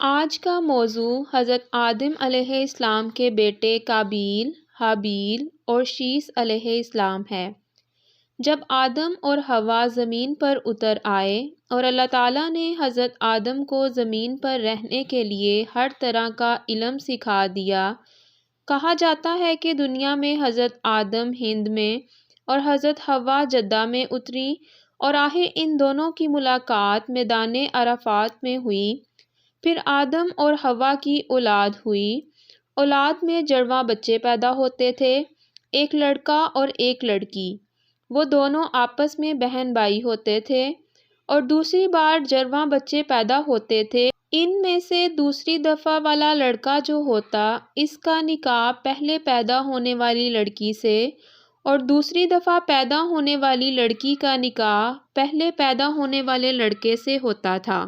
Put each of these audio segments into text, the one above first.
آج کا موضوع حضرت آدم علیہ السلام کے بیٹے قابیل، حابیل اور شیث علیہ السلام ہے۔ جب آدم اور حوا زمین پر اتر آئے اور اللہ تعالیٰ نے حضرت آدم کو زمین پر رہنے کے لیے ہر طرح کا علم سکھا دیا، کہا جاتا ہے کہ دنیا میں حضرت آدم ہند میں اور حضرت حوا جدہ میں اتری اور آخر ان دونوں کی ملاقات میدان عرفات میں ہوئی۔ پھر آدم اور حوا کی اولاد ہوئی۔ اولاد میں جڑواں بچے پیدا ہوتے تھے، ایک لڑکا اور ایک لڑکی۔ وہ دونوں آپس میں بہن بھائی ہوتے تھے اور دوسری بار جڑواں بچے پیدا ہوتے تھے۔ ان میں سے دوسری دفعہ والا لڑکا جو ہوتا، اس کا نکاح پہلے پیدا ہونے والی لڑکی سے اور دوسری دفعہ پیدا ہونے والی لڑکی کا نکاح پہلے پیدا ہونے والے لڑکے سے ہوتا تھا۔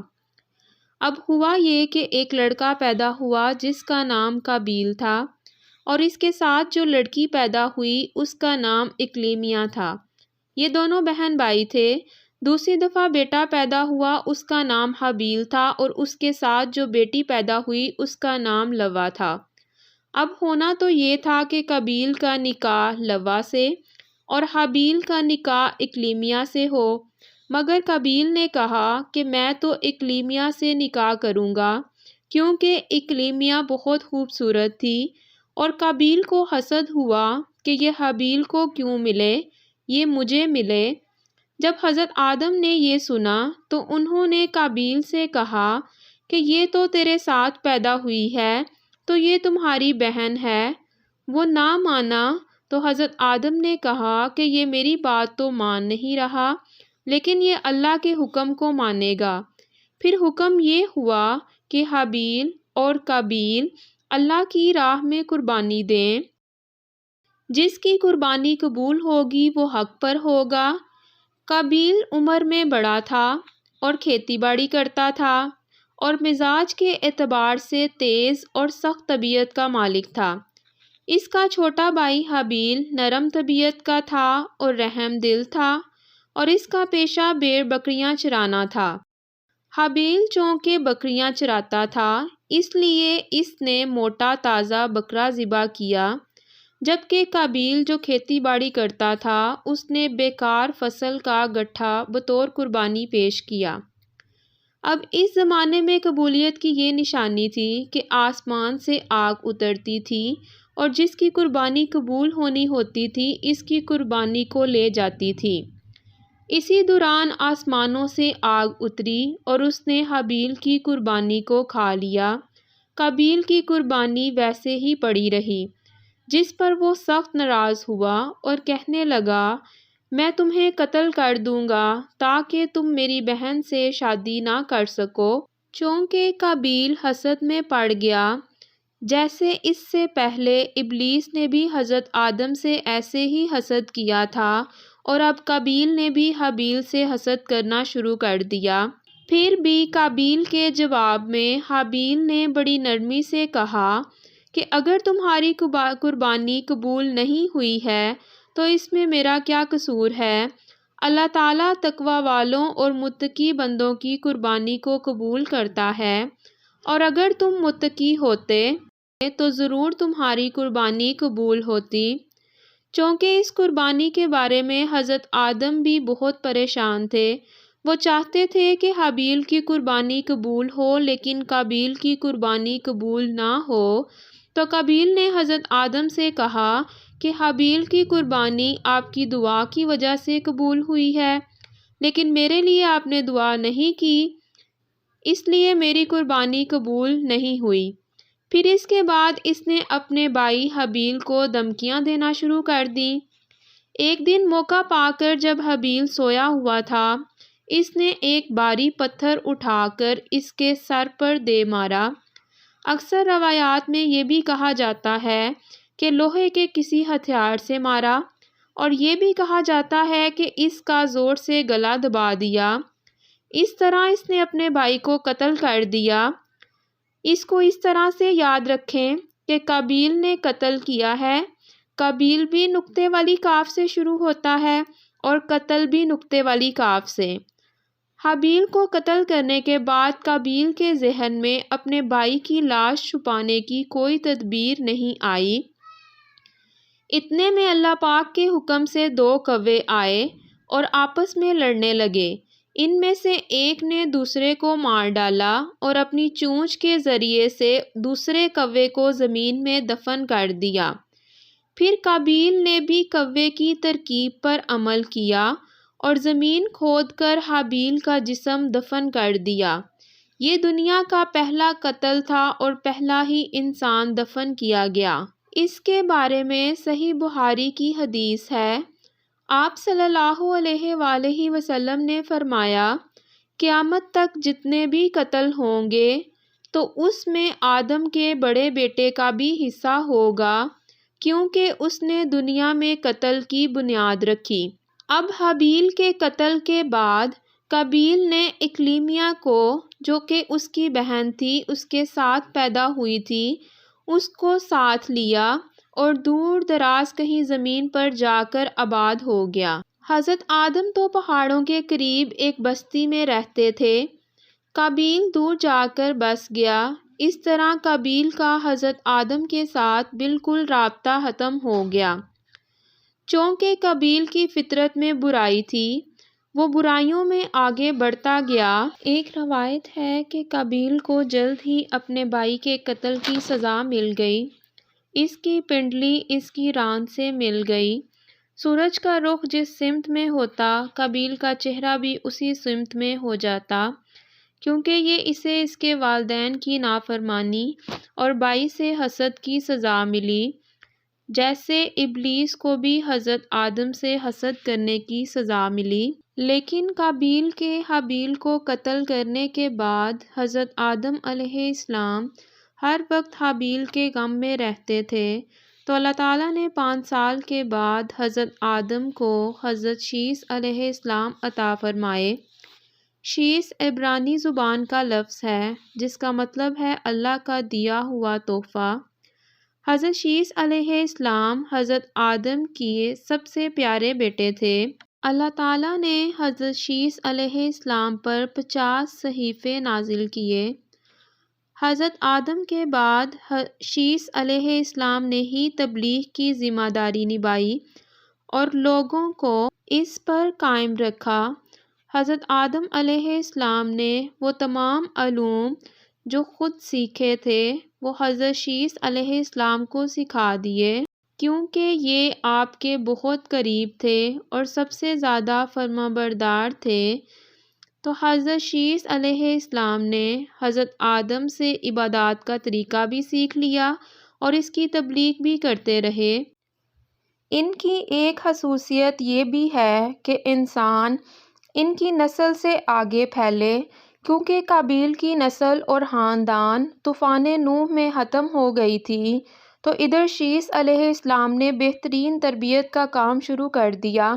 اب ہوا یہ کہ ایک لڑکا پیدا ہوا جس کا نام قابیل تھا اور اس کے ساتھ جو لڑکی پیدا ہوئی اس کا نام اقلیمیہ تھا۔ یہ دونوں بہن بھائی تھے۔ دوسری دفعہ بیٹا پیدا ہوا، اس کا نام حابیل تھا اور اس کے ساتھ جو بیٹی پیدا ہوئی اس کا نام لوا تھا۔ اب ہونا تو یہ تھا کہ قابیل کا نکاح لوا سے اور حابیل کا نکاح اقلیمیہ سے ہو، مگر قابیل نے کہا کہ میں تو اقلیمیہ سے نکاح کروں گا کیونکہ اقلیمیہ بہت خوبصورت تھی، اور قابیل کو حسد ہوا کہ یہ حابیل کو کیوں ملے، یہ مجھے ملے۔ جب حضرت آدم نے یہ سنا تو انہوں نے قابیل سے کہا کہ یہ تو تیرے ساتھ پیدا ہوئی ہے تو یہ تمہاری بہن ہے۔ وہ نہ مانا تو حضرت آدم نے کہا کہ یہ میری بات تو مان نہیں رہا، لیکن یہ اللہ کے حکم کو مانے گا۔ پھر حکم یہ ہوا کہ حابیل اور قابیل اللہ کی راہ میں قربانی دیں۔ جس کی قربانی قبول ہوگی وہ حق پر ہوگا۔ قابیل عمر میں بڑا تھا اور کھیتی باڑی کرتا تھا اور مزاج کے اعتبار سے تیز اور سخت طبیعت کا مالک تھا۔ اس کا چھوٹا بھائی حابیل نرم طبیعت کا تھا اور رحم دل تھا، اور اس کا پیشہ بھیڑ بکریاں چرانا تھا۔ حابیل چونکہ بکریاں چراتا تھا اس لیے اس نے موٹا تازہ بکرا ذبح کیا، جبکہ قابیل جو کھیتی باڑی کرتا تھا اس نے بیکار فصل کا گٹھا بطور قربانی پیش کیا۔ اب اس زمانے میں قبولیت کی یہ نشانی تھی کہ آسمان سے آگ اترتی تھی اور جس کی قربانی قبول ہونی ہوتی تھی اس کی قربانی کو لے جاتی تھی۔ اسی دوران آسمانوں سے آگ اتری اور اس نے حابیل کی قربانی کو کھا لیا۔ قابیل کی قربانی ویسے ہی پڑی رہی، جس پر وہ سخت ناراض ہوا اور کہنے لگا، میں تمہیں قتل کر دوں گا تاکہ تم میری بہن سے شادی نہ کر سکو۔ چونکہ قابیل حسد میں پڑ گیا، جیسے اس سے پہلے ابلیس نے بھی حضرت آدم سے ایسے ہی حسد کیا تھا، اور اب قابیل نے بھی حابیل سے حسد کرنا شروع کر دیا۔ پھر بھی قابیل کے جواب میں حابیل نے بڑی نرمی سے کہا کہ اگر تمہاری قربانی قبول نہیں ہوئی ہے تو اس میں میرا کیا قصور ہے؟ اللہ تعالیٰ تقوی والوں اور متقی بندوں کی قربانی کو قبول کرتا ہے، اور اگر تم متقی ہوتے تو ضرور تمہاری قربانی قبول ہوتی۔ چونکہ اس قربانی کے بارے میں حضرت آدم بھی بہت پریشان تھے۔ وہ چاہتے تھے کہ حابیل کی قربانی قبول ہو لیکن قابیل کی قربانی قبول نہ ہو، تو قابیل نے حضرت آدم سے کہا کہ حابیل کی قربانی آپ کی دعا کی وجہ سے قبول ہوئی ہے، لیکن میرے لیے آپ نے دعا نہیں کی، اس لیے میری قربانی قبول نہیں ہوئی۔ پھر اس کے بعد اس نے اپنے بھائی حابیل کو دھمکیاں دینا شروع کر دیں۔ ایک دن موقع پا کر جب حابیل سویا ہوا تھا، اس نے ایک بھاری پتھر اٹھا کر اس کے سر پر دے مارا۔ اکثر روایات میں یہ بھی کہا جاتا ہے کہ لوہے کے کسی ہتھیار سے مارا، اور یہ بھی کہا جاتا ہے کہ اس کا زور سے گلا دبا دیا۔ اس طرح اس نے اپنے بھائی کو قتل کر دیا۔ اس کو اس طرح سے یاد رکھیں کہ قابیل نے قتل کیا ہے۔ قابیل بھی نقطے والی کاف سے شروع ہوتا ہے اور قتل بھی نقطے والی کاف سے۔ حابیل کو قتل کرنے کے بعد قابیل کے ذہن میں اپنے بھائی کی لاش چھپانے کی کوئی تدبیر نہیں آئی۔ اتنے میں اللہ پاک کے حکم سے 2 کوے آئے اور آپس میں لڑنے لگے۔ ان میں سے ایک نے دوسرے کو مار ڈالا اور اپنی چونچ کے ذریعے سے دوسرے کوے کو زمین میں دفن کر دیا۔ پھر قابیل نے بھی کوے کی ترکیب پر عمل کیا اور زمین کھود کر حابیل کا جسم دفن کر دیا۔ یہ دنیا کا پہلا قتل تھا اور پہلا ہی انسان دفن کیا گیا۔ اس کے بارے میں صحیح بخاری کی حدیث ہے، آپ صلی اللہ علیہ وآلہ وسلم نے فرمایا، قیامت تک جتنے بھی قتل ہوں گے تو اس میں آدم کے بڑے بیٹے کا بھی حصہ ہوگا، کیونکہ اس نے دنیا میں قتل کی بنیاد رکھی۔ اب حابیل کے قتل کے بعد قابیل نے اکلیمیہ کو، جو کہ اس کی بہن تھی، اس کے ساتھ پیدا ہوئی تھی، اس کو ساتھ لیا اور دور دراز کہیں زمین پر جا کر آباد ہو گیا۔ حضرت آدم تو پہاڑوں کے قریب ایک بستی میں رہتے تھے، قابیل دور جا کر بس گیا۔ اس طرح قابیل کا حضرت آدم کے ساتھ بالکل رابطہ ختم ہو گیا۔ چونکہ قابیل کی فطرت میں برائی تھی، وہ برائیوں میں آگے بڑھتا گیا۔ ایک روایت ہے کہ قابیل کو جلد ہی اپنے بھائی کے قتل کی سزا مل گئی۔ اس کی پنڈلی اس کی ران سے مل گئی۔ سورج کا رخ جس سمت میں ہوتا، قابیل کا چہرہ بھی اسی سمت میں ہو جاتا، کیونکہ یہ اسے اس کے والدین کی نافرمانی اور بھائی سے حسد کی سزا ملی، جیسے ابلیس کو بھی حضرت آدم سے حسد کرنے کی سزا ملی۔ لیکن قابیل کے حابیل کو قتل کرنے کے بعد حضرت آدم علیہ السلام ہر وقت حابیل کے غم میں رہتے تھے، تو اللہ تعالیٰ نے 5 سال کے بعد حضرت آدم کو حضرت شیث علیہ السلام عطا فرمائے۔ شیث عبرانی زبان کا لفظ ہے جس کا مطلب ہے اللہ کا دیا ہوا تحفہ۔ حضرت شیث علیہ السلام حضرت آدم کے سب سے پیارے بیٹے تھے۔ اللہ تعالیٰ نے حضرت شیث علیہ السلام پر 50 صحیفے نازل کیے۔ حضرت آدم کے بعد شیث علیہ السلام نے ہی تبلیغ کی ذمہ داری نبھائی اور لوگوں کو اس پر قائم رکھا۔ حضرت آدم علیہ السلام نے وہ تمام علوم جو خود سیکھے تھے وہ حضرت شیث علیہ السلام کو سکھا دیے، کیونکہ یہ آپ کے بہت قریب تھے اور سب سے زیادہ فرمانبردار تھے۔ تو حضرت شیث علیہ السلام نے حضرت آدم سے عبادات کا طریقہ بھی سیکھ لیا اور اس کی تبلیغ بھی کرتے رہے۔ ان کی ایک خصوصیت یہ بھی ہے کہ انسان ان کی نسل سے آگے پھیلے، کیونکہ قابیل کی نسل اور خاندان طوفان نوح میں ختم ہو گئی تھی، تو ادھر شیث علیہ السلام نے بہترین تربیت کا کام شروع کر دیا۔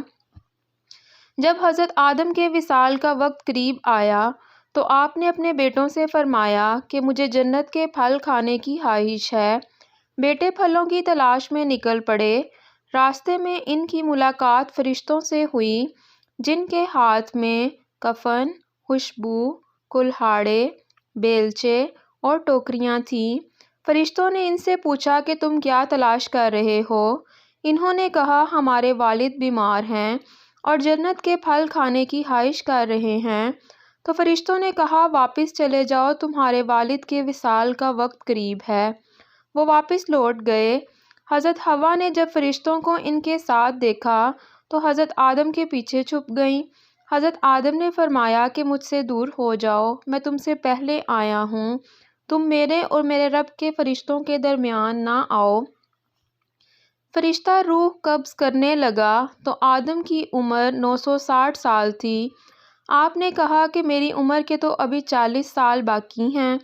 جب حضرت آدم کے وصال کا وقت قریب آیا تو آپ نے اپنے بیٹوں سے فرمایا کہ مجھے جنت کے پھل کھانے کی خواہش ہے۔ بیٹے پھلوں کی تلاش میں نکل پڑے۔ راستے میں ان کی ملاقات فرشتوں سے ہوئی، جن کے ہاتھ میں کفن، خوشبو، کلہاڑے، بیلچے اور ٹوکریاں تھیں۔ فرشتوں نے ان سے پوچھا کہ تم کیا تلاش کر رہے ہو؟ انہوں نے کہا ہمارے والد بیمار ہیں اور جنت کے پھل کھانے کی خواہش کر رہے ہیں۔ تو فرشتوں نے کہا واپس چلے جاؤ، تمہارے والد کے وصال کا وقت قریب ہے۔ وہ واپس لوٹ گئے۔ حضرت حوا نے جب فرشتوں کو ان کے ساتھ دیکھا تو حضرت آدم کے پیچھے چھپ گئیں۔ حضرت آدم نے فرمایا کہ مجھ سے دور ہو جاؤ، میں تم سے پہلے آیا ہوں، تم میرے اور میرے رب کے فرشتوں کے درمیان نہ آؤ۔ فرشتہ روح قبض کرنے لگا تو آدم کی عمر 960 سال تھی۔ آپ نے کہا کہ میری عمر کے تو ابھی 40 سال باقی ہیں،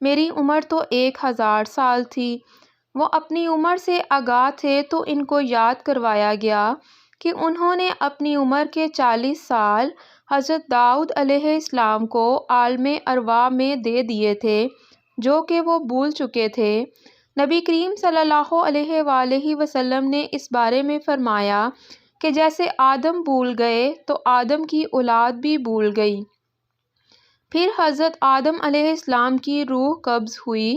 میری عمر تو 1000 سال تھی۔ وہ اپنی عمر سے آگاہ تھے تو ان کو یاد کروایا گیا کہ انہوں نے اپنی عمر کے 40 سال حضرت داؤد علیہ السلام کو عالم ارواح میں دے دیے تھے، جو کہ وہ بھول چکے تھے۔ نبی کریم صلی اللہ علیہ وآلہ وسلم نے اس بارے میں فرمایا کہ جیسے آدم بھول گئے تو آدم کی اولاد بھی بھول گئی۔ پھر حضرت آدم علیہ السلام کی روح قبض ہوئی۔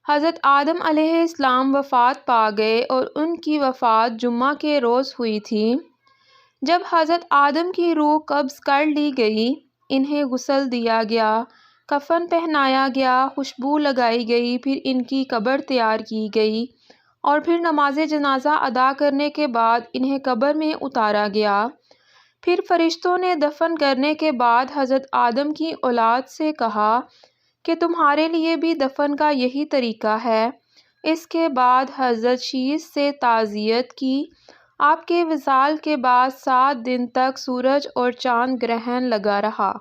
حضرت آدم علیہ السلام وفات پا گئے اور ان کی وفات جمعہ کے روز ہوئی تھی۔ جب حضرت آدم کی روح قبض کر لی گئی، انہیں غسل دیا گیا، کفن پہنایا گیا، خوشبو لگائی گئی، پھر ان کی قبر تیار کی گئی اور پھر نماز جنازہ ادا کرنے کے بعد انہیں قبر میں اتارا گیا۔ پھر فرشتوں نے دفن کرنے کے بعد حضرت آدم کی اولاد سے کہا کہ تمہارے لیے بھی دفن کا یہی طریقہ ہے۔ اس کے بعد حضرت شیث سے تعزیت کی۔ آپ کے وصال کے بعد 7 دن تک سورج اور چاند گرہن لگا رہا۔